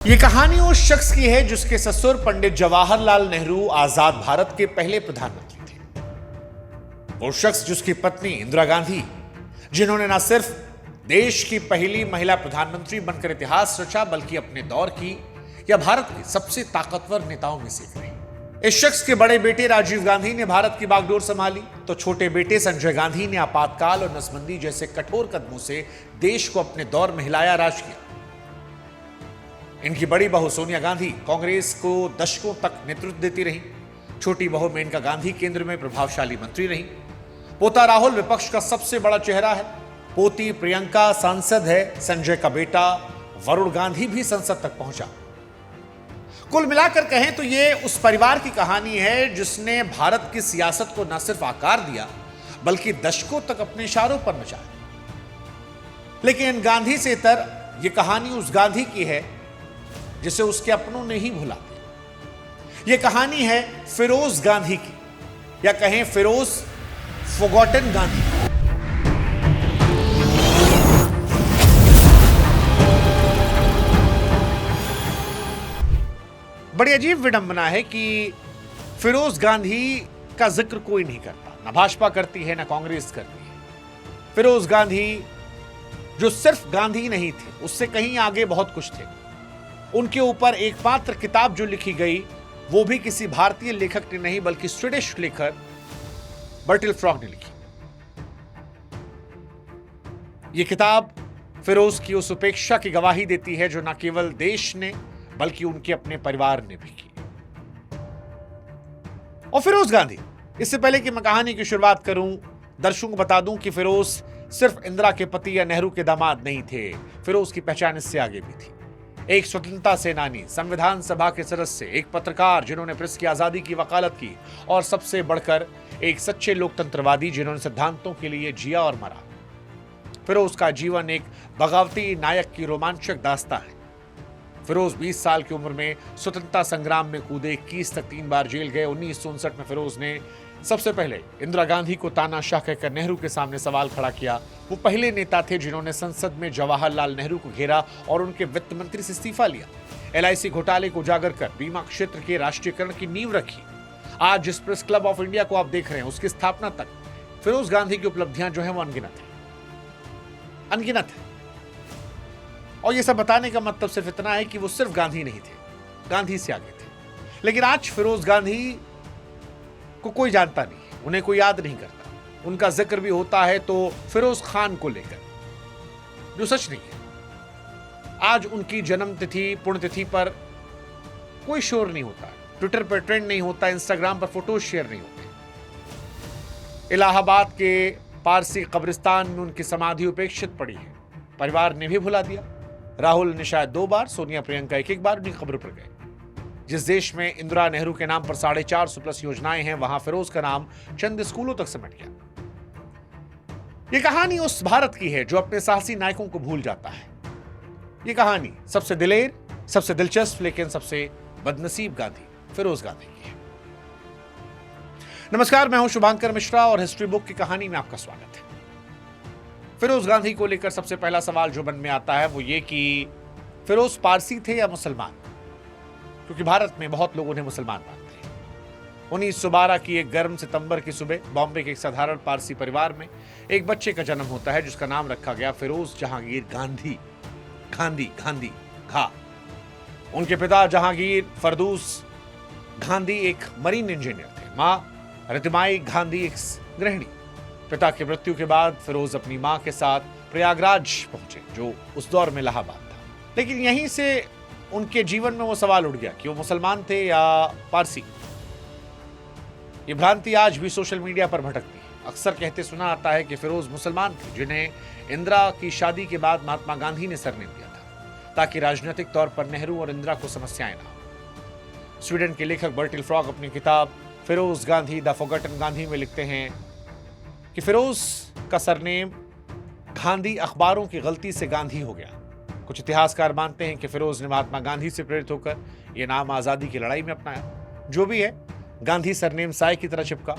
ये कहानी उस शख्स की है जिसके ससुर पंडित जवाहरलाल नेहरू आजाद भारत के पहले प्रधानमंत्री थे। वो शख्स जिसकी पत्नी इंदिरा गांधी, जिन्होंने न सिर्फ देश की पहली महिला प्रधानमंत्री बनकर इतिहास रचा बल्कि अपने दौर की या भारत के सबसे ताकतवर नेताओं में से एक रही। इस शख्स के बड़े बेटे राजीव गांधी ने भारत की बागडोर संभाली तो छोटे बेटे संजय गांधी ने आपातकाल और नसबंदी जैसे कठोर कदमों से देश को अपने दौर में हिलाया, राज किया। इनकी बड़ी बहू सोनिया गांधी कांग्रेस को दशकों तक नेतृत्व देती रही। छोटी बहू मेनका गांधी केंद्र में प्रभावशाली मंत्री रही। पोता राहुल विपक्ष का सबसे बड़ा चेहरा है। पोती प्रियंका सांसद है। संजय का बेटा वरुण गांधी भी संसद तक पहुंचा। कुल मिलाकर कहें तो यह उस परिवार की कहानी है जिसने भारत की सियासत को न सिर्फ आकार दिया बल्कि दशकों तक अपने इशारों पर नचाया। लेकिन इन गांधी से इतर यह कहानी उस गांधी की है जिसे उसके अपनों ने ही भुला दिया। यह कहानी है फिरोज गांधी की, या कहें फिरोज फॉरगॉटन गांधी। बड़ी अजीब विडंबना है कि फिरोज गांधी का जिक्र कोई नहीं करता। ना भाजपा करती है, ना कांग्रेस करती है। फिरोज गांधी जो सिर्फ गांधी नहीं थे, उससे कहीं आगे बहुत कुछ थे। उनके ऊपर एकमात्र किताब जो लिखी गई वो भी किसी भारतीय लेखक ने नहीं बल्कि स्वीडिश लेखक बर्टिल फ्रॉग ने लिखी। यह किताब फिरोज की उस उपेक्षा की गवाही देती है जो न केवल देश ने बल्कि उनके अपने परिवार ने भी की। और फिरोज गांधी, इससे पहले कि मैं कहानी की शुरुआत करूं, दर्शकों को बता दूं कि फिरोज सिर्फ इंदिरा के पति या नेहरू के दामाद नहीं थे। फिरोज की पहचान इससे आगे भी थी। एक स्वतंत्रता सेनानी, संविधान सभा के सदस्य, एक पत्रकार जिन्होंने प्रेस की आजादी की वकालत की, और सबसे बढ़कर एक सच्चे लोकतंत्रवादी जिन्होंने सिद्धांतों के लिए जिया और मरा। फिरोज का जीवन एक बगावती नायक की रोमांचक दास्तां है। फिरोज 20 साल की उम्र में स्वतंत्रता संग्राम में कूदे। 21 तक 3 बार जेल गए। 1959 में फिरोज ने सबसे पहले इंदिरा गांधी को तानाशाह कहकर नेहरू के सामने सवाल खड़ा किया। वो पहले नेता थे जिन्होंने संसद में जवाहरलाल नेहरू को घेरा और उनके वित्त मंत्री से इस्तीफा लिया। LIC घोटाले को उजागर कर बीमा क्षेत्र के राष्ट्रीयकरण की नींव रखी। आज जिस प्रेस क्लब ऑफ इंडिया को आप देख रहे हैं, उसकी स्थापना तक फिरोज गांधी की उपलब्धियां जो है वो अनगिनत है। और ये सब बताने का मतलब सिर्फ इतना है कि वो सिर्फ गांधी नहीं थे, गांधी से आगे थे। लेकिन आज फिरोज गांधी को कोई जानता नहीं, उन्हें कोई याद नहीं करता। उनका जिक्र भी होता है तो फिरोज खान को लेकर, जो सच नहीं है। आज उनकी जन्मतिथि, पुण्यतिथि पर कोई शोर नहीं होता, ट्विटर पर ट्रेंड नहीं होता, इंस्टाग्राम पर फोटोज शेयर नहीं होते। इलाहाबाद के पारसी कब्रिस्तान में उनकी समाधि उपेक्षित पड़ी है। परिवार ने भी भुला दिया। राहुल ने शायद 2 बार, सोनिया प्रियंका एक बार उनकी कब्र पर गए। जिस देश में इंदिरा नेहरू के नाम पर 450+ योजनाएं हैं, वहां फिरोज का नाम चंद स्कूलों तक सिमट गया। यह कहानी उस भारत की है जो अपने साहसी नायकों को भूल जाता है। यह कहानी सबसे दिलेर, सबसे दिलचस्प लेकिन सबसे बदनसीब गांधी, फिरोज गांधी की है। नमस्कार, मैं हूं शुभांकर मिश्रा और हिस्ट्री बुक की कहानी में आपका स्वागत है। फिरोज गांधी को लेकर सबसे पहला सवाल जो मन में आता है वो ये कि फिरोज पारसी थे या मुसलमान, क्योंकि भारत में बहुत लोग उन्हें मुसलमान मानते हैं। 1912 की एक गर्म सितंबर की सुबह बॉम्बे के एक साधारण पारसी परिवार में एक बच्चे का जन्म होता है जिसका नाम रखा गया फिरोज जहांगीर गांधी। गांधी घा। उनके पिता जहांगीर फरदूस गांधी एक मरीन इंजीनियर थे। मां रितिमाई गांधी एक गृहिणी। पिता की मृत्यु के बाद फिरोज अपनी मां के साथ प्रयागराज पहुंचे, जो उस दौर में इलाहाबाद था। लेकिन यहीं से उनके जीवन में वो सवाल उठ गया कि वो मुसलमान थे या पारसी। ये भ्रांति आज भी सोशल मीडिया पर भटकती है। अक्सर कहते सुना आता है कि फिरोज मुसलमान थे जिन्हें इंदिरा की शादी के बाद महात्मा गांधी ने सरनेम दिया था ताकि राजनीतिक तौर पर नेहरू और इंदिरा को समस्याएं ना हो। स्वीडन के लेखक बर्टिल फ्रॉग अपनी किताब फिरोज गांधी द फॉरगॉटन गांधी में लिखते हैं कि फिरोज का सरनेम गांधी अखबारों की गलती से गांधी हो गया। कुछ इतिहासकार मानते हैं कि फिरोज ने महात्मा गांधी से प्रेरित होकर यह नाम आजादी की लड़ाई में अपनाया। जो भी है, गांधी सरनेम साय की तरह चिपका।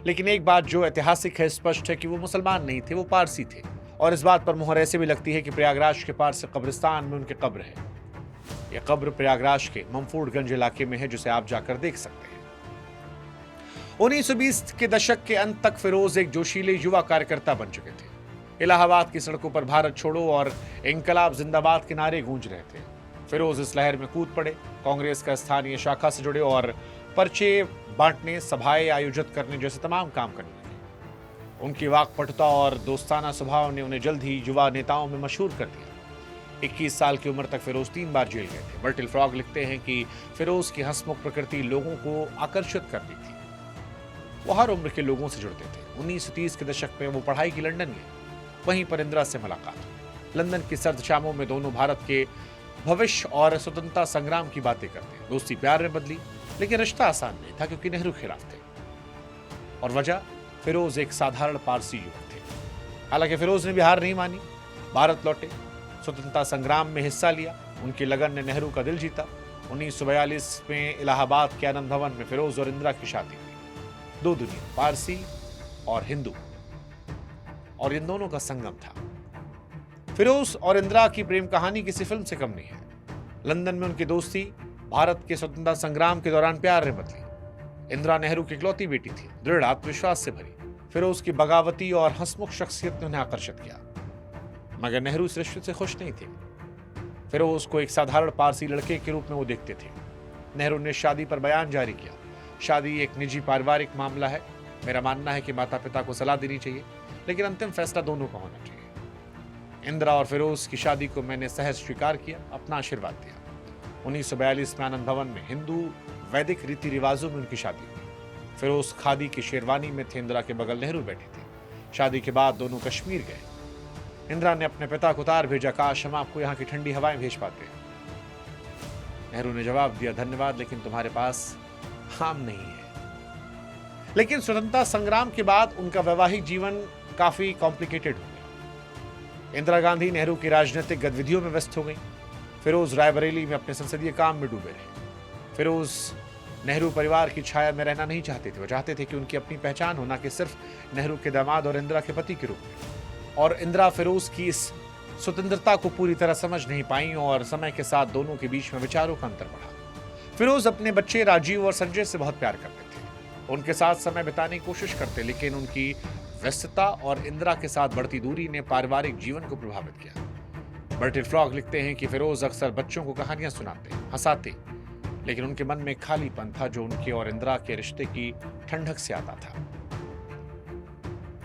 लेकिन एक बात जो ऐतिहासिक है, स्पष्ट है कि वो मुसलमान नहीं थे, वो पारसी थे। और इस बात पर मुहर ऐसे भी लगती है कि प्रयागराज के पार से कब्रिस्तान में उनकी कब्र है। यह कब्र प्रयागराज के ममफूडगंज इलाके में है, जिसे आप जाकर देख सकते हैं। 1920 के दशक के अंत तक फिरोज एक जोशीले युवा कार्यकर्ता बन चुके थे। इलाहाबाद की सड़कों पर भारत छोड़ो और इंकलाब जिंदाबाद के नारे गूंज रहे थे। फिरोज इस लहर में कूद पड़े, कांग्रेस का स्थानीय शाखा से जुड़े और पर्चे बांटने, सभाएं आयोजित करने जैसे तमाम काम करने लगे। उनकी वाकपटुता और दोस्ताना स्वभाव ने उन्हें जल्द ही युवा नेताओं में मशहूर कर दिया। 21 साल की उम्र तक फिरोज 3 बार जेल गए थे। बर्टिल फ्रॉग लिखते हैं कि फिरोज की हंसमुख प्रकृति लोगों को आकर्षित करती थी। वो हर उम्र के लोगों से जुड़ते थे। 1930 के दशक में वो पढ़ाई की लंदन गए, वहीं पर इंदिरा से मुलाकात हुई। लंदन की सर्द शामों में दोनों भारत के भविष्य और स्वतंत्रता संग्राम की बातें करते। दोस्ती प्यार में बदली, लेकिन रिश्ता आसान नहीं था क्योंकि नेहरू खिलाफ थे। और वजह, फिरोज एक साधारण पारसी युवक थे। हालांकि फिरोज ने भी हार नहीं मानी, भारत लौटे, स्वतंत्रता संग्राम में हिस्सा लिया। उनकी लगन ने नेहरू का दिल जीता। 1942 में इलाहाबाद के आनंद भवन में फिरोज और इंदिरा की शादी हुई। दो दुनिया, पारसी और हिंदू, और इन दोनों का संगम था। फिरोज और इंदिरा की प्रेम कहानी किसी फिल्म से कम नहीं है। लंदन में उनकी दोस्ती भारत के स्वतंत्रता संग्राम के दौरान प्यार में बदली। इंदिरा नेहरू की इकलौती बेटी थी, दृढ़ आत्मविश्वास से भरी। फिरोज की बगावती और हंसमुख शख्सियत ने उन्हें आकर्षित किया, मगर नेहरू इस रिश्ते से खुश नहीं थे। फिरोज को एक साधारण पारसी लड़के के रूप में वो देखते थे। नेहरू ने शादी पर बयान जारी किया, शादी एक निजी पारिवारिक मामला है। मेरा मानना है कि माता पिता को सलाह देनी चाहिए, लेकिन अंतिम फैसला दोनों का होना चाहिए। इंदिरा और फिरोज की शादी को मैंने सहज स्वीकार किया, अपना आशीर्वाद दिया। 1942 में आनंद भवन में हिंदू वैदिक रीति रिवाजों में उनकी शादी हुई। फिरोज खादी की शेरवानी में थे, इंदिरा के बगल नेहरू बैठे थे। शादी के बाद दोनों कश्मीर गए। इंदिरा ने अपने पिता को तार भेजा, काश हम आपको यहाँ की ठंडी हवाएं भेज पाते। नेहरू ने जवाब दिया, धन्यवाद, लेकिन तुम्हारे पास आम नहीं है। लेकिन स्वतंत्रता संग्राम के बाद उनका वैवाहिक जीवन काफी कॉम्प्लिकेटेड हो गया। इंदिरा गांधी नेहरू की राजनीतिक गतिविधियों में व्यस्त हो गई। फिरोज रायबरेली में अपने संसदीय काम में डूबे रहे। फिरोज नेहरू परिवार की छाया में रहना नहीं चाहते थे। वो चाहते थे कि उनकी अपनी पहचान हो, ना कि सिर्फ नेहरू के दामाद और इंदिरा के पति के रूप में। और इंदिरा फिरोज की इस स्वतंत्रता को पूरी तरह समझ नहीं पाई और समय के साथ दोनों के बीच में विचारों का अंतर बढ़ा। फिरोज अपने बच्चे राजीव और संजय से बहुत प्यार करते थे। उनके साथ समय बिताने की कोशिश करते, लेकिन उनकी व्यस्तता और इंदिरा के साथ बढ़ती दूरी ने पारिवारिक जीवन को प्रभावित किया। बर्टिल फ्रॉग लिखते हैं कि फिरोज अक्सर बच्चों को कहानियां सुनाते, हंसाते, लेकिन उनके मन में खालीपन था जो उनके और इंदिरा के रिश्ते की ठंडक से आता था।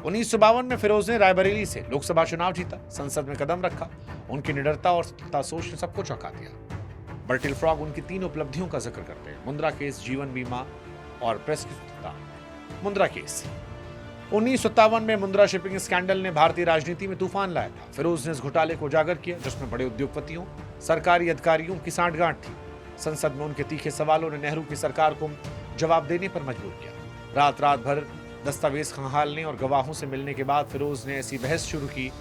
1952 में फिरोज ने रायबरेली से लोकसभा चुनाव जीता, संसद में कदम रखा। उनकी निडरता और सत्ता सोच ने सबको चौंका दिया। बर्टिल फ्रॉग उनकी 3 उपलब्धियों का जिक्र करते हैं, मुंद्रा केस, जीवन बीमा और प्रेस की स्वतंत्रता। मुंद्रा केस, 1957 में मुंद्रा शिपिंग स्कैंडल ने भारतीय राजनीति में तूफान लाया था। फिरोज ने इस घोटाले को उजागर किया, जिसमें बड़े उद्योगपतियों, सरकारी अधिकारियों की सांठगांठ थी। संसद में उनके तीखे सवालों ने नेहरू की सरकार को जवाब देने पर मजबूर किया। रात रात भर दस्तावेज खंगालने और गवाहों से मिलने के बाद फिरोज ने ऐसी बहस शुरू की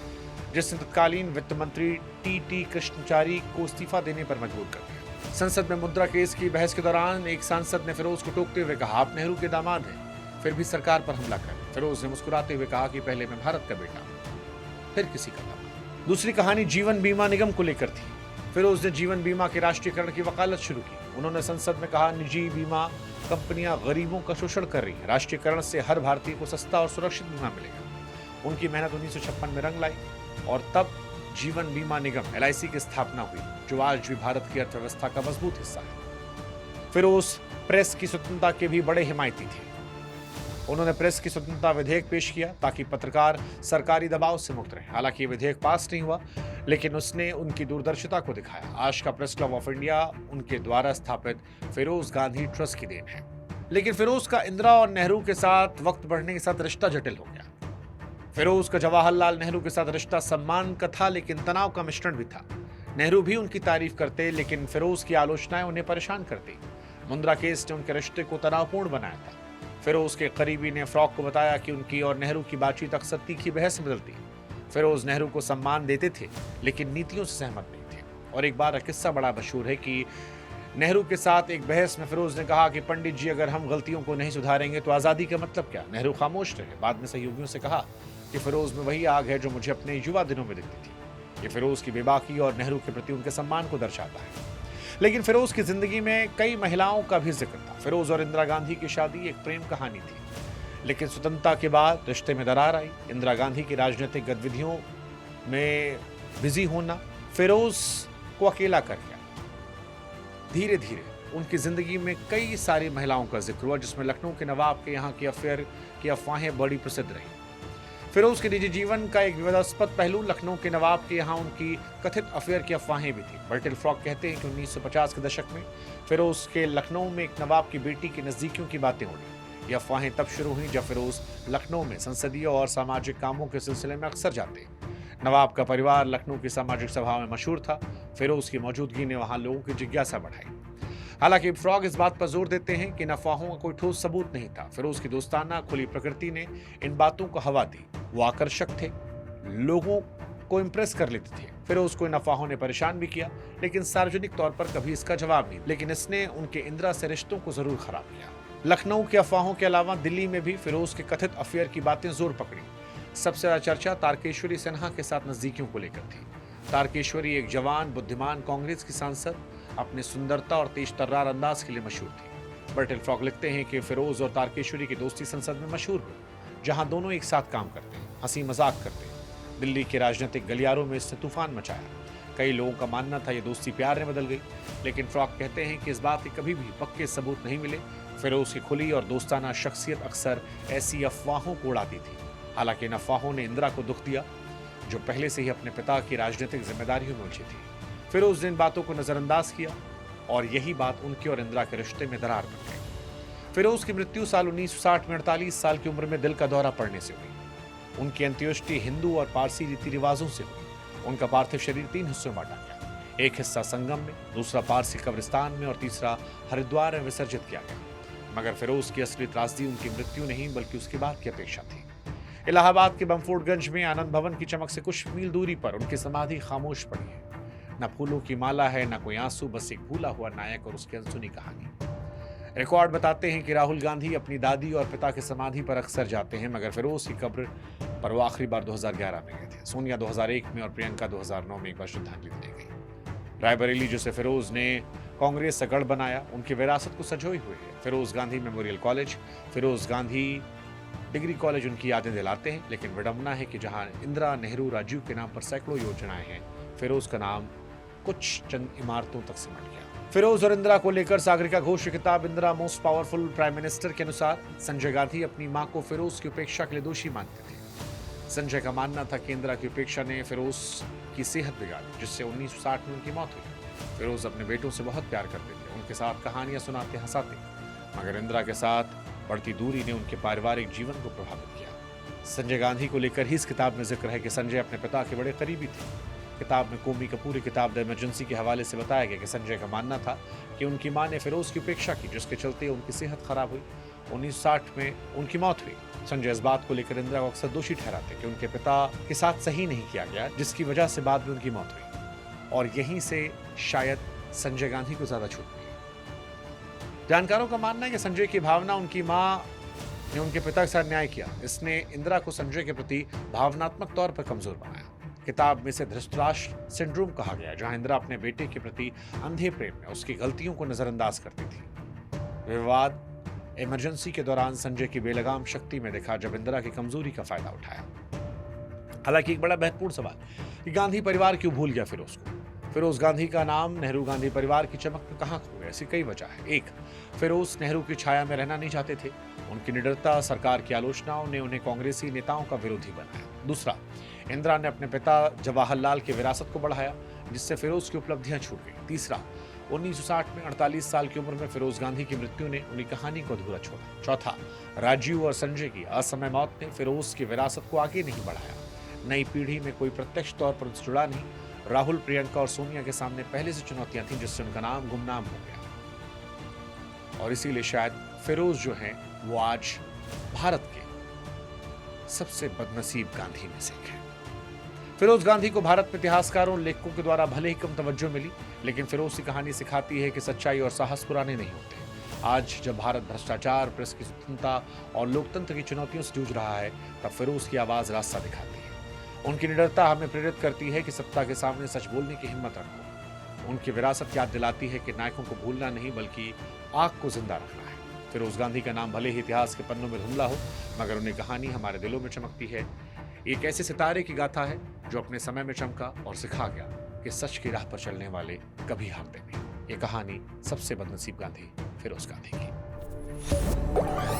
जिसने तत्कालीन वित्त मंत्री टी कृष्णचारी को इस्तीफा देने पर मजबूर कर दिया। संसद में मुद्रा केस की बहस के दौरान एक सांसद ने फिरोज को टोकते हुए कहा, आप नेहरू के दामाद हैं, फिर भी सरकार पर हमला करें। फिरोज ने मुस्कुराते हुए कहा कि पहले मैं भारत का बेटा हूं, फिर किसी का दामाद। दूसरी कहानी जीवन बीमा निगम को लेकर थी। फिरोज ने जीवन बीमा के राष्ट्रीयकरण की वकालत शुरू की। उन्होंने संसद में कहा, निजी बीमा कंपनियां गरीबों का शोषण कर रही हैं, राष्ट्रीयकरण से हर भारतीय को सस्ता और सुरक्षित बीमा मिलेगा। उनकी मेहनत 1956 में रंग लाई और तब जीवन बीमा निगम LIC की स्थापना हुई, जो आज भी भारत की अर्थव्यवस्था का मजबूत हिस्सा है। फिरोज प्रेस की स्वतंत्रता के भी बड़े हिमायती थे। उन्होंने प्रेस की स्वतंत्रता विधेयक पेश किया ताकि पत्रकार सरकारी दबाव से मुक्त रहे। हालांकि ये विधेयक पास नहीं हुआ, लेकिन उसने उनकी दूरदर्शिता को दिखाया। आज का प्रेस क्लब ऑफ इंडिया उनके द्वारा स्थापित फिरोज गांधी ट्रस्ट की देन है। लेकिन फिरोज का इंदिरा और नेहरू के साथ वक्त बढ़ने के साथ रिश्ता जटिल हो गया। फिरोज का जवाहरलाल नेहरू के साथ रिश्ता सम्मान का था, लेकिन तनाव का मिश्रण भी था। नेहरू भी उनकी तारीफ करते, लेकिन फिरोज की आलोचनाएं उन्हें परेशान करती। मुंद्रा केस ने उनके रिश्ते को तनावपूर्ण बनाया था। फिरोज के करीबी ने फ्रॉग को बताया कि उनकी और नेहरू की बातचीत अक्सर तीखी बहस में बदलती। फिरोज नेहरू को सम्मान देते थे, लेकिन नीतियों से सहमत नहीं थे। और एक बार किस्सा बड़ा मशहूर है कि नेहरू के साथ एक बहस में फिरोज ने कहा कि पंडित जी, अगर हम गलतियों को नहीं सुधारेंगे तो आजादी का मतलब क्या। नेहरू खामोश रहे। बाद में सहयोगियों से कहा कि फिरोज में वही आग है जो मुझे अपने युवा दिनों में दिखती थी। ये फिरोज की बेबाकी और नेहरू के प्रति उनके सम्मान को दर्शाता है। लेकिन फिरोज की जिंदगी में कई महिलाओं का भी जिक्र था। फिरोज और इंदिरा गांधी की शादी एक प्रेम कहानी थी, लेकिन स्वतंत्रता के बाद रिश्ते में दरार आई। इंदिरा गांधी की राजनीतिक गतिविधियों में बिजी होना फिरोज को अकेला कर गया। धीरे धीरे उनकी जिंदगी में कई सारी महिलाओं का जिक्र हुआ, जिसमें लखनऊ के नवाब के यहाँ की अफेयर की अफवाहें बड़ी प्रसिद्ध रही। फिरोज के निजी जीवन का एक विवादास्पद पहलू लखनऊ के नवाब के यहाँ उनकी कथित अफेयर की अफवाहें भी थी। बर्टिल फ्रॉक कहते हैं कि 1950 के दशक में फिरोज के लखनऊ में एक नवाब की बेटी की नजदीकियों की बातें उड़ी। ये अफवाहें तब शुरू हुई जब फिरोज लखनऊ में संसदीय और सामाजिक कामों के सिलसिले में अक्सर जाते। नवाब का परिवार लखनऊ की सामाजिक सभाओं में मशहूर था। फिरोज की मौजूदगी ने वहां लोगों की जिज्ञासा बढ़ाई। हालांकि फ्रॉग इस बात पर जोर देते हैं कि इन अफवाहों का कोई ठोस सबूत नहीं था। फिरोज की दोस्ताना खुली प्रकृति ने इन बातों को हवा दी। वो आकर्षक थे, लोगों को इंप्रेस कर लेते थे। फिरोज को इन अफवाहों ने परेशान भी किया, लेकिन सार्वजनिक तौर पर कभी इसका जवाब नहीं। लेकिन इसने उनके इंदिरा से रिश्तों को जरूर खराब किया। लखनऊ की अफवाहों के अलावा दिल्ली में भी फिरोज के कथित अफेयर की बातें जोर पकड़ी। सबसे ज्यादा चर्चा तारकेश्वरी सिन्हा के साथ नजदीकियों को लेकर थी। तारकेश्वरी एक जवान बुद्धिमान कांग्रेस की सांसद अपनी सुंदरता और तेज तर्रार अंदाज के लिए मशहूर थी। बर्टिल फ्रॉक लिखते हैं कि फिरोज और तारकेश्वरी की दोस्ती संसद में मशहूर हुई, जहां दोनों एक साथ काम करते, हंसी मजाक करते। दिल्ली के राजनीतिक गलियारों में इसने तूफान मचाया। कई लोगों का मानना था ये दोस्ती प्यार में बदल गई, लेकिन फ्रॉक कहते हैं कि इस बात के कभी भी पक्के सबूत नहीं मिले। फिरोज की खुली और दोस्ताना शख्सियत अक्सर ऐसी अफवाहों को उड़ाती थी। हालांकि इन अफवाहों ने इंदिरा को दुख दिया, जो पहले से ही अपने पिता की राजनीतिक जिम्मेदारियों में उलझी थी। फिरोज ने इन बातों को नजरअंदाज किया और यही बात उनके और इंदिरा के रिश्ते में दरार बन गई। फिरोज की मृत्यु साल 1960 में 48 साल की उम्र में दिल का दौरा पड़ने से हुई। उनकी अंत्येष्टि हिंदू और पारसी रीति रिवाजों से हुई। उनका पार्थिव शरीर 3 हिस्सों में बांटा गया। एक हिस्सा संगम में, दूसरा पारसी कब्रिस्तान में और तीसरा हरिद्वार में विसर्जित किया गया। मगर फिरोज की असली त्रासदी उनकी मृत्यु नहीं, बल्कि उसके बाद की अपेक्षा थी। इलाहाबाद के बमफोर्डगंज में आनंद भवन की चमक से कुछ मील दूरी पर उनकी समाधि खामोश पड़ी है। न फूलों की माला है, न कोई आंसू, बस एक भूला हुआ नायक और उसकी अनसुनी कहानी। रिकॉर्ड बताते हैं कि राहुल गांधी अपनी दादी और पिता की समाधि पर अक्सर जाते हैं, मगर फिरोज की कब्र पर वो आखिरी बार 2011 में गए थे। सोनिया 2001 में और प्रियंका 2009 में एक बार श्रद्धांजलि देने गई। रायबरेली, जिसे फिरोज ने कांग्रेस से गढ़ बनाया, उनकी विरासत को संजोए हुए है। Feroze Gandhi memorial college, Feroze Gandhi degree college उनकी यादें दिलाते हैं। लेकिन विडंबना है कि जहां इंदिरा, नेहरू, राजीव के नाम पर सैकड़ों योजनाएं हैं, फिरोज का नाम कुछ चंद इमारतों तक सिमट गया। फिरोज और इंदिरा को लेकर सागरिका घोष की किताब Indira most powerful prime minister के अनुसार संजय गांधी अपनी मां को फिरोज की उपेक्षा के लिए दोषी मानते थे। संजय का मानना था कि इंदिरा की उपेक्षा ने फिरोज की सेहत बिगाड़ी, जिससे 1960 में उनकी मौत हुई। फिरोज अपने बेटों से बहुत प्यार करते थे, उनके साथ कहानियां सुनाते, हंसाते, मगर इंदिरा के साथ बढ़ती दूरी ने उनके पारिवारिक जीवन को प्रभावित किया। संजय गांधी को लेकर ही इस किताब में जिक्र है कि संजय अपने पिता के बड़े करीबी थे। किताब में कोमी कपूर की किताब द इमरजेंसी के हवाले से बताया गया कि संजय का मानना था कि उनकी मां ने फिरोज की उपेक्षा की, जिसके चलते उनकी सेहत खराब हुई। 1960 में उनकी मौत हुई। संजय इस बात को लेकर इंदिरा को अक्सर दोषी ठहराते कि उनके पिता के साथ सही नहीं किया गया, जिसकी वजह से बाद में उनकी मौत हुई। और यहीं से शायद संजय गांधी को ज्यादा छूट मिली। जानकारों का मानना है कि संजय की भावना उनकी मां ने उनके पिता के साथ न्याय किया, इसने इंदिरा को संजय के प्रति भावनात्मक तौर पर कमजोर बनाया। किताब में से धृतराष्ट्र सिंड्रोम कहा गया, जहां इंदिरा अपने बेटे के प्रति अंधे प्रेम में उसकी गलतियों को नजरअंदाज करती थी। विवाद इमरजेंसी के दौरान संजय की बेलगाम शक्ति में देखा, जब इंदिरा की कमजोरी का फायदा उठाया। हालांकि एक बड़ा महत्वपूर्ण सवाल कि गांधी परिवार क्यों भूल गया फिरोज को। फिरोज गांधी का नाम नेहरू गांधी परिवार की चमक में कहां खो गया? ऐसी कई वजह है। एक, फिरोज नेहरू की छाया में रहना नहीं चाहते थे। उनकी निडरता, सरकार की आलोचनाओं ने उन्हें कांग्रेसी नेताओं का विरोधी बनाया। दूसरा, इंदिरा ने अपने पिता जवाहरलाल की विरासत को बढ़ाया, जिससे फिरोज की उपलब्धियां छूट गई। तीसरा, 1960 में 48 साल की उम्र में फिरोज गांधी की मृत्यु ने उनकी कहानी को अधूरा छोड़ा। चौथा, राजीव और संजय की असमय मौत ने फिरोज की विरासत को आगे नहीं बढ़ाया। नई पीढ़ी में कोई प्रत्यक्ष तौर पर उनसे जुड़ा नहीं। राहुल, प्रियंका और सोनिया के सामने पहले से चुनौतियां थीं, जिससे उनका नाम गुमनाम हो गया। और इसीलिए शायद फिरोज जो है वो आज भारत के सबसे बदनसीब गांधी में से एक है। फिरोज गांधी को भारत में इतिहासकारों और लेखकों के द्वारा भले ही कम तवज्जो मिली, लेकिन फिरोज की कहानी सिखाती है कि सच्चाई और साहस पुराने नहीं होते। आज जब भारत भ्रष्टाचार, प्रेस की स्वतंत्रता और लोकतंत्र की चुनौतियों से जूझ रहा है, तब फिरोज की आवाज रास्ता दिखाती है। उनकी निडरता हमें प्रेरित करती है कि सत्ता के सामने सच बोलने की हिम्मत रखो। उनकी विरासत याद दिलाती है कि नायकों को भूलना नहीं बल्कि आग को जिंदा रखना है। फिरोज गांधी का नाम भले ही इतिहास के पन्नों में धुंधला हो, मगर उन्हें कहानी हमारे दिलों में चमकती है। एक ऐसे सितारे की गाथा है जो अपने समय में चमका और सिखा गया कि सच की राह पर चलने वाले कभी हारते नहीं। ये कहानी सबसे बदनसीब गांधी, फिरोज गांधी की।